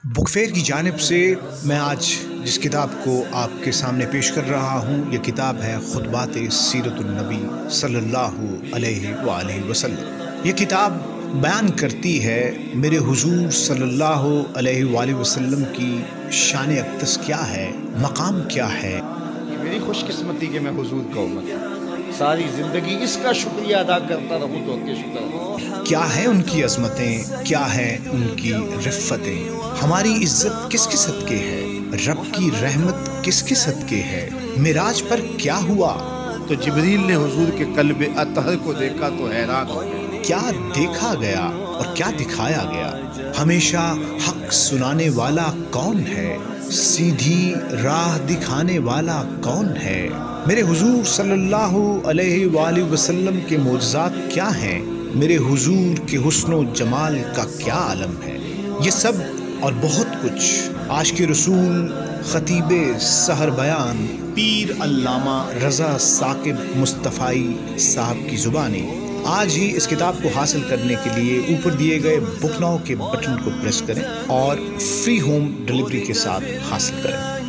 Book fair की जानिब से मैं आज जिस किताब को आपके सामने पेश कर रहा हूँ, ये किताब है खुतबात सीरतुन नबी सल्लल्लाहु अलैहि वसल्लम। ये किताब बयान करती है मेरे हुजूर सल्लल्लाहु अलैहि वसल्लम की शान अक़दस क्या है, मकाम क्या है। मेरी खुशकिस्मती कि मैं हुजूर का उम्मत सारी ज़िंदगी इसका शुक्रिया अदा करता रहूँ तो आपके शुक्र। क्या है उनकी अज़मतें, क्या है उनकी रिफ़्फ़तें। हमारी इज़्ज़त किसके सदके है, रब की रहमत किसके सदके है। मिराज पर क्या हुआ तो जिब्रील ने हुजूर के क़ल्ब अतहर को देखा तो हैरान हो गया। क्या देखा गया और क्या दिखाया गया। हमेशा हक सुनाने वाला कौन है, सीधी राह दिखाने वाला कौन है। मेरे हुजूर सल्लल्लाहु अलैहि वसल्लम के मोज़ात क्या हैं, मेरे हुजूर के हुस्न जमाल का क्या आलम है। ये सब और बहुत कुछ आशिक़ रसूल ख़तीबे सहर बयान पीर अल्लामा रज़ा साकिब मुस्तफ़ाई साहब की ज़ुबानी। आज ही इस किताब को हासिल करने के लिए ऊपर दिए गए बुक नाउ के बटन को प्रेस करें और फ्री होम डिलीवरी के साथ हासिल करें।